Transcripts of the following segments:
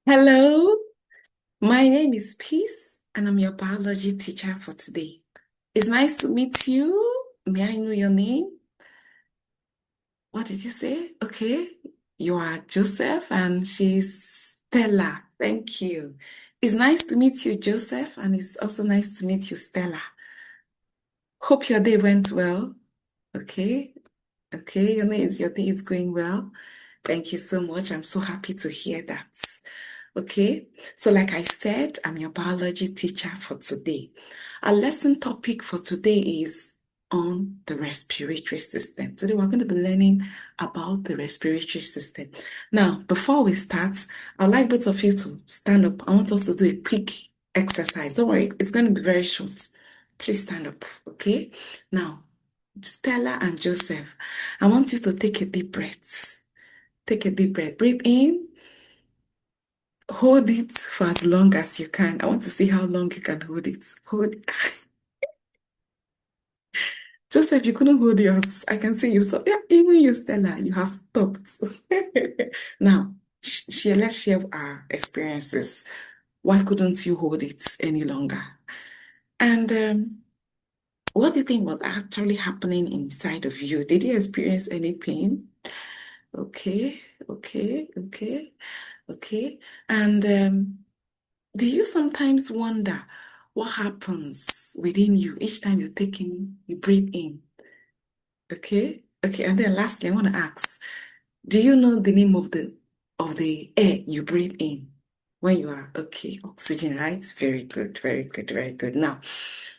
Hello, my name is Peace, and I'm your biology teacher for today. It's nice to meet you. May I know your name? What did you say? Okay, you are Joseph, and she's Stella. Thank you. It's nice to meet you, Joseph, and it's also nice to meet you, Stella. Hope your day went well. Okay, okay, your day is going well. Thank you so much. I'm so happy to hear that. Okay, so like I said, I'm your biology teacher for today. Our lesson topic for today is on the respiratory system. Today we're going to be learning about the respiratory system. Now, before we start, I'd like both of you to stand up. I want us to do a quick exercise. Don't worry, it's going to be very short. Please stand up, okay? Now, Stella and Joseph, I want you to take a deep breath. Take a deep breath. Breathe in. Hold it for as long as you can. I want to see how long you can hold it. Hold. Joseph, you couldn't hold yours. I can see you. So yeah, even you, Stella, you have stopped. Now, let's share our experiences. Why couldn't you hold it any longer? And what do you think was actually happening inside of you? Did you experience any pain? Okay, okay, okay, okay. And do you sometimes wonder what happens within you each time you breathe in? Okay, okay. And then lastly, I want to ask, do you know the name of the air you breathe in when you are okay? Oxygen, right? Very good, very good, very good. Now,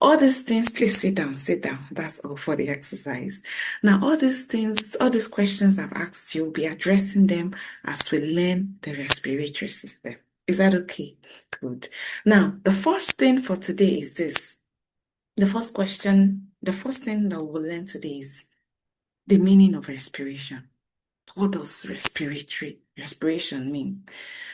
all these things, please sit down, sit down. That's all for the exercise. Now, all these things, all these questions I've asked you, we'll be addressing them as we learn the respiratory system. Is that okay? Good. Now, the first thing for today is this. The first thing that we'll learn today is the meaning of respiration. What does respiration mean?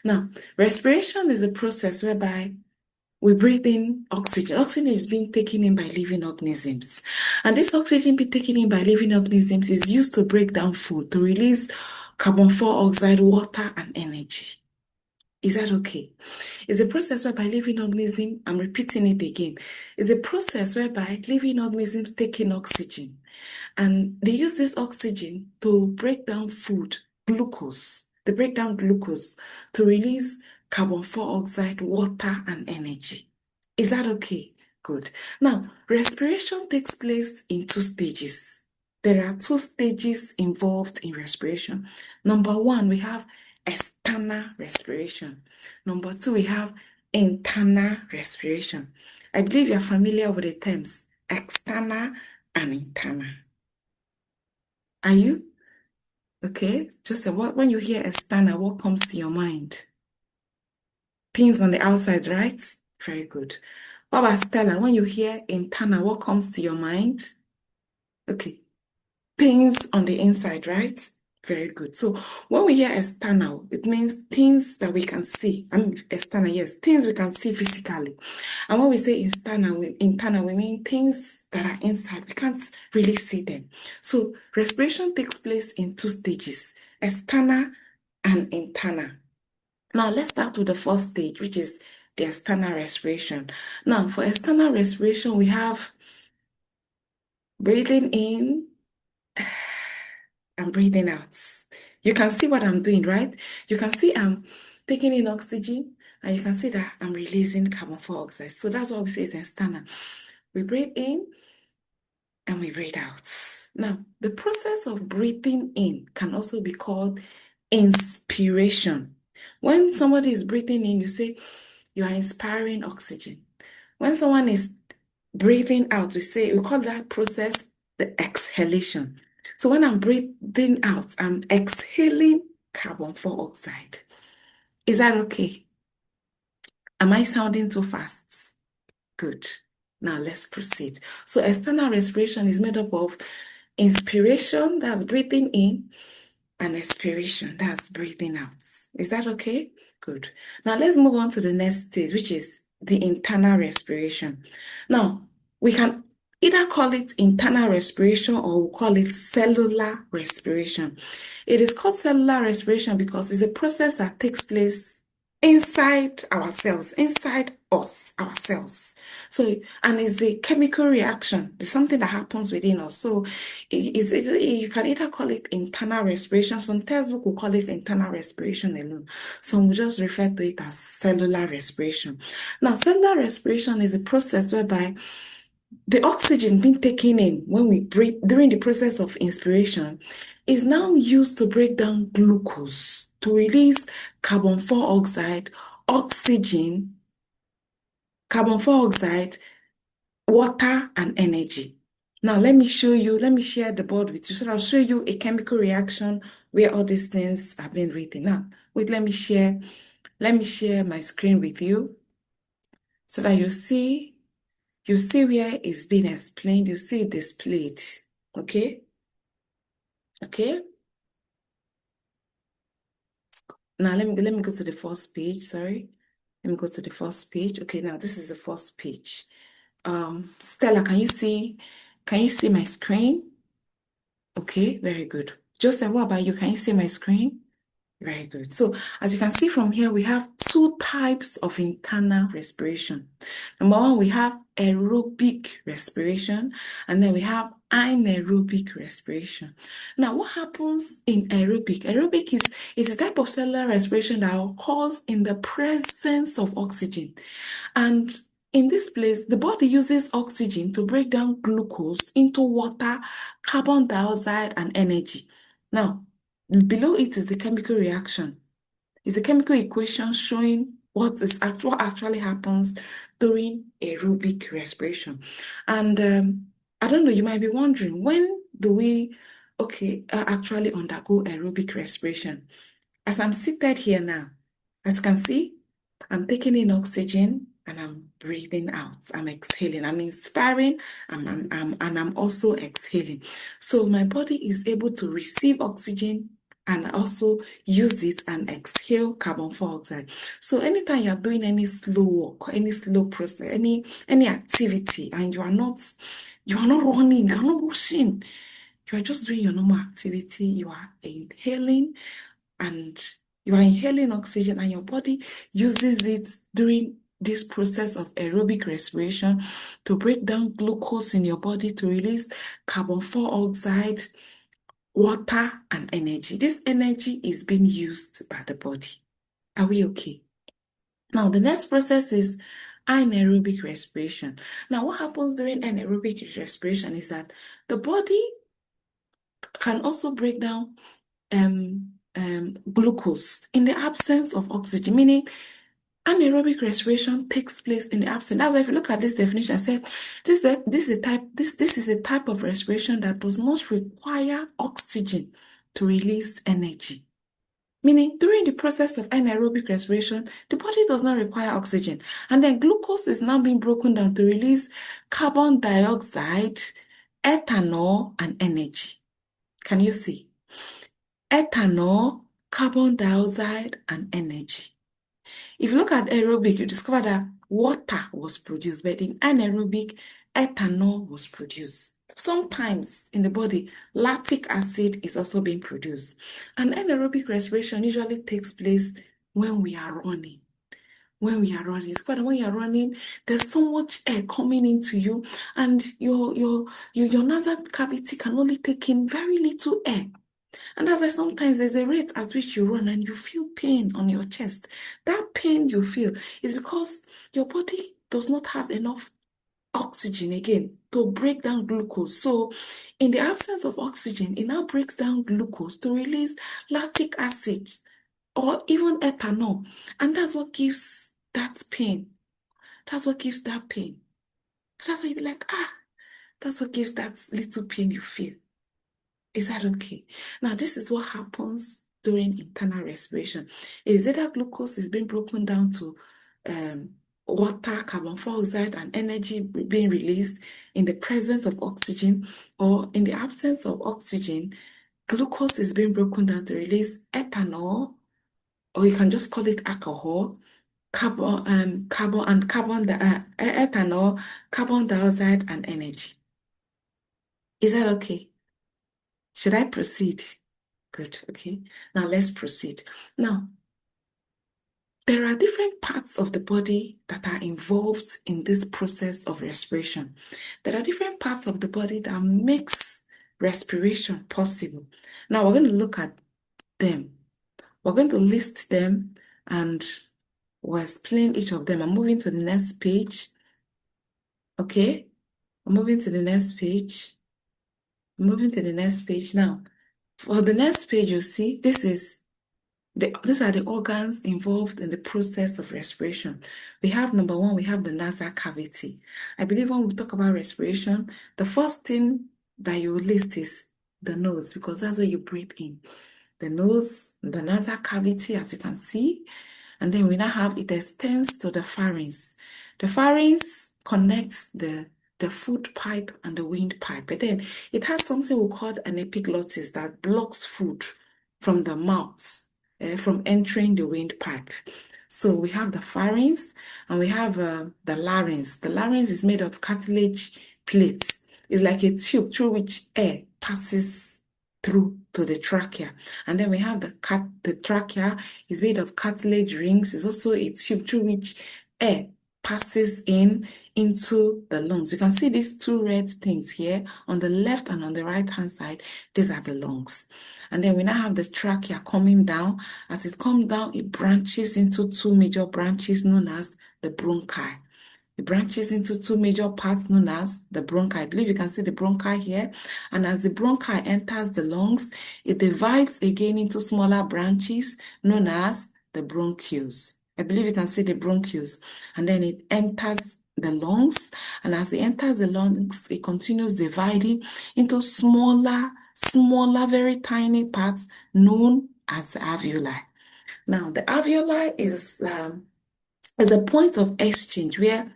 Now, respiration is a process whereby we breathe in oxygen. Oxygen is being taken in by living organisms. And this oxygen being taken in by living organisms is used to break down food, to release carbon dioxide, water, and energy. Is that okay? It's a process whereby living organisms, I'm repeating it again, it's a process whereby living organisms take in oxygen and they use this oxygen to break down food, glucose. They break down glucose to release carbon dioxide, water, and energy. Is that okay? Good. Now, respiration takes place in two stages. There are two stages involved in respiration. Number one, we have external respiration. Number two, we have internal respiration. I believe you're familiar with the terms external and internal. Are you? Okay. Just when you hear external, what comes to your mind? Things on the outside, right? Very good. What about Stella? When you hear internal, what comes to your mind? Okay. Things on the inside, right? Very good. So when we hear external, it means things that we can see. I mean, external, yes, things we can see physically. And when we say internal, we mean things that are inside. We can't really see them. So respiration takes place in two stages, external and internal. Now let's start with the first stage, which is the external respiration. Now, for external respiration, we have breathing in and breathing out. You can see what I'm doing, right? You can see I'm taking in oxygen and you can see that I'm releasing carbon dioxide. So that's what we say is external. We breathe in and we breathe out. Now, the process of breathing in can also be called inspiration. When somebody is breathing in, you say you are inspiring oxygen. When someone is breathing out, we call that process the exhalation. So when I'm breathing out, I'm exhaling carbon dioxide. Is that okay? Am I sounding too fast? Good. Now let's proceed. So external respiration is made up of inspiration, that's breathing in, and expiration, that's breathing out. Is that okay? Good. Now let's move on to the next stage, which is the internal respiration. Now, we can either call it internal respiration or we'll call it cellular respiration. It is called cellular respiration because it's a process that takes place inside ourselves, inside us, ourselves. So, and it's a chemical reaction. It's something that happens within us. So, you can either call it internal respiration. Some textbook will call it internal respiration alone. Some will just refer to it as cellular respiration. Now, cellular respiration is a process whereby the oxygen being taken in when we breathe during the process of inspiration is now used to break down glucose to release carbon dioxide, oxygen, carbon dioxide, water, and energy. Now, let me share the board with you. So I'll show you a chemical reaction where all these things have been written. Now, wait, let me share my screen with you so that you see where it's being explained, you see it displayed. Okay? Okay? Now let me go to the first page. Sorry. Let me go to the first page. Okay, now this is the first page. Stella, can you see my screen? Okay, very good. Joseph, what about you? Can you see my screen? Very good. So as you can see from here, we have two types of internal respiration. Number one, we have aerobic respiration, and then we have anaerobic respiration. Now, what happens in aerobic? Aerobic is a type of cellular respiration that occurs in the presence of oxygen. And in this place, the body uses oxygen to break down glucose into water, carbon dioxide, and energy. Now, below it is the chemical reaction. It's a chemical equation showing what actually happens during aerobic respiration. And I don't know, you might be wondering, when do we actually undergo aerobic respiration? As I'm seated here now, as you can see, I'm taking in oxygen and I'm breathing out. I'm exhaling. I'm inspiring and I'm also exhaling. So my body is able to receive oxygen and also use it and exhale carbon dioxide. So anytime you're doing any slow work, any slow process, any activity, and you are not running, you're not washing, you are just doing your normal activity, you are inhaling and you are inhaling oxygen and your body uses it during this process of aerobic respiration to break down glucose in your body to release carbon dioxide, water, and energy. This energy is being used by the body. Are we okay? Now, the next process is anaerobic respiration. Now, what happens during anaerobic respiration is that the body can also break down glucose in the absence of oxygen, meaning anaerobic respiration takes place in the absence. That's why if you look at this definition, I said this is a type of respiration that does not require oxygen to release energy. Meaning, during the process of anaerobic respiration, the body does not require oxygen. And then glucose is now being broken down to release carbon dioxide, ethanol, and energy. Can you see? Ethanol, carbon dioxide, and energy. If you look at aerobic, you discover that water was produced, but in anaerobic, ethanol was produced. Sometimes in the body, lactic acid is also being produced. And anaerobic respiration usually takes place when we are running. When we are running, it's quite when you're running, there's so much air coming into you, and your nasal cavity can only take in very little air. And that's why sometimes there's a rate at which you run and you feel pain on your chest. That pain you feel is because your body does not have enough oxygen again to break down glucose. So, in the absence of oxygen, it now breaks down glucose to release lactic acid or even ethanol. And that's what gives that pain. That's what gives that pain. That's why you be like, that's what gives that little pain you feel. Is that okay? Now, this is what happens during internal respiration. Is either glucose is being broken down to water, carbon dioxide, and energy being released in the presence of oxygen, or in the absence of oxygen, glucose is being broken down to release ethanol, or you can just call it alcohol, ethanol, carbon dioxide, and energy. Is that okay? Should I proceed? Good. Okay. Now let's proceed. Now, There are different parts of the body that are involved in this process of respiration. There are different parts of the body that makes respiration possible. Now we're going to look at them. We're going to list them and we'll explain each of them. I'm moving to the next page. Okay? I'm moving to the next page. I'm moving to the next page now. For the next page, you see, these are the organs involved in the process of respiration. We have number one, we have the nasal cavity. I believe when we talk about respiration, the first thing that you list is the nose, because that's where you breathe in. The nose, the nasal cavity, as you can see. And then we now have it extends to the pharynx. The pharynx connects the food pipe and the wind pipe. But then it has something we call an epiglottis that blocks food from the mouth, from entering the windpipe. So we have the pharynx and we have the larynx. The larynx is made of cartilage plates. It's like a tube through which air passes through to the trachea. And then we have the trachea is made of cartilage rings. It's also a tube through which air passes into the lungs. You can see these two red things here on the left and on the right hand side. These are the lungs. And then we now have the trachea coming down. As it comes down, it branches into two major branches known as the bronchi. It branches into two major parts known as the bronchi. I believe you can see the bronchi here. And as the bronchi enters the lungs, it divides again into smaller branches known as the bronchioles. I believe you can see the bronchioles. And then it enters the lungs. And as it enters the lungs, it continues dividing into smaller, very tiny parts known as the alveoli. Now, the alveoli is a point of exchange where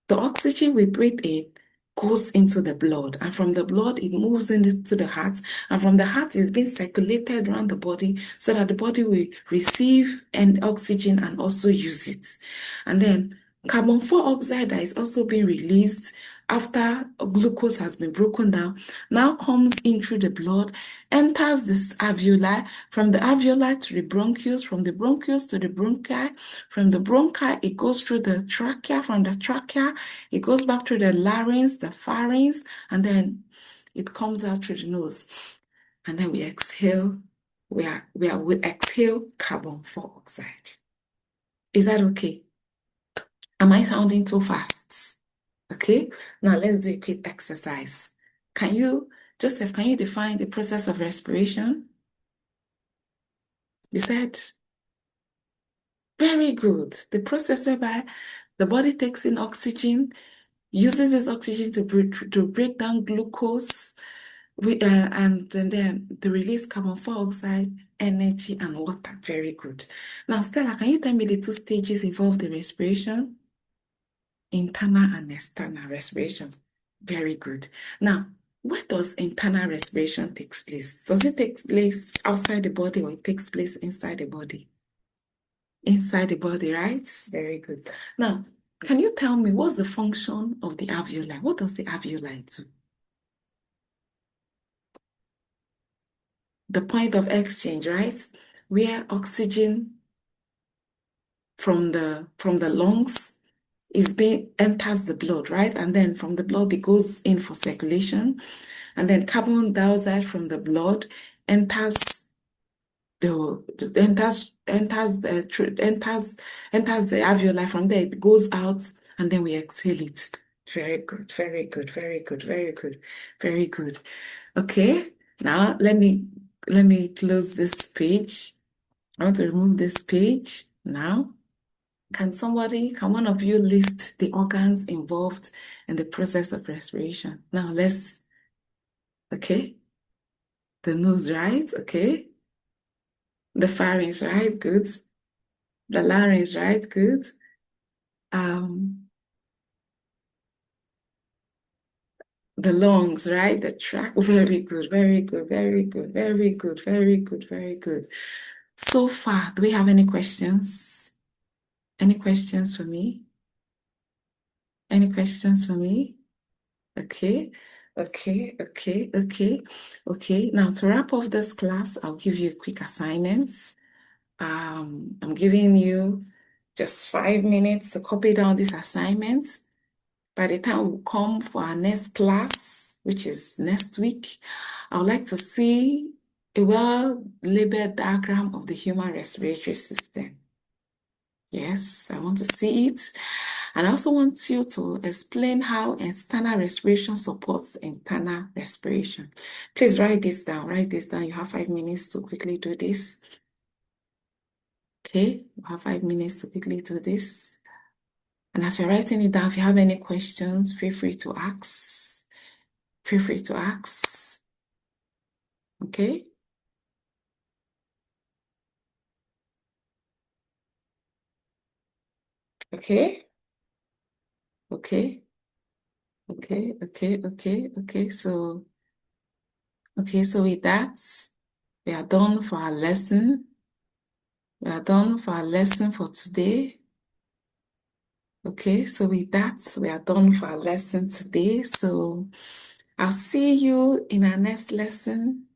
the oxygen we breathe in goes into the blood, and from the blood it moves into the heart, and from the heart it's being circulated around the body so that the body will receive and oxygen and also use it. And then carbon dioxide that is also being released after glucose has been broken down now comes in through the blood, enters this alveoli, from the alveoli to the bronchioles, from the bronchioles to the bronchi, from the bronchi it goes through the trachea, from the trachea it goes back to the larynx, the pharynx, and then it comes out through the nose. And then we exhale, we exhale carbon dioxide. Is that okay? Am I sounding too fast? Okay, now let's do a quick exercise. Joseph, can you define the process of respiration? You said, very good. The process whereby the body takes in oxygen, uses this oxygen to break down glucose, and then to release carbon dioxide, energy, and water. Very good. Now, Stella, can you tell me the two stages involved in respiration? Internal and external respiration. Very good. Now, where does internal respiration take place? Does it take place outside the body or it takes place inside the body? Inside the body, right? Very good. Now, can you tell me what's the function of the alveoli? What does the alveoli do? The point of exchange, right? Where oxygen from the lungs enters the blood, right? And then from the blood, it goes in for circulation. And then carbon dioxide from the blood enters the alveoli. From there, it goes out, and then we exhale it. Very good, very good, very good, very good, very good. Okay, now let me close this page. I want to remove this page now. Can one of you list the organs involved in the process of respiration? Now okay. The nose, right? Okay. The pharynx, right? Good. The larynx, right? Good. The lungs, right? The tract, very good, very good, very good, very good, very good, very good. So far, do we have any questions? Any questions for me? Any questions for me? Okay, okay, okay, okay, okay. Now to wrap up this class, I'll give you a quick assignment. I'm giving you just 5 minutes to copy down this assignment. By the time we come for our next class, which is next week, I would like to see a well-labeled diagram of the human respiratory system. Yes, I want to see it. And I also want you to explain how external respiration supports internal respiration. Please write this down. Write this down. You have 5 minutes to quickly do this. Okay, you have 5 minutes to quickly do this. And as you're writing it down, if you have any questions, feel free to ask. Feel free to ask. Okay? Okay? Okay? Okay. So with that, we are done for our lesson. We are done for our lesson for today. Okay, so with that, we are done for our lesson today. So I'll see you in our next lesson.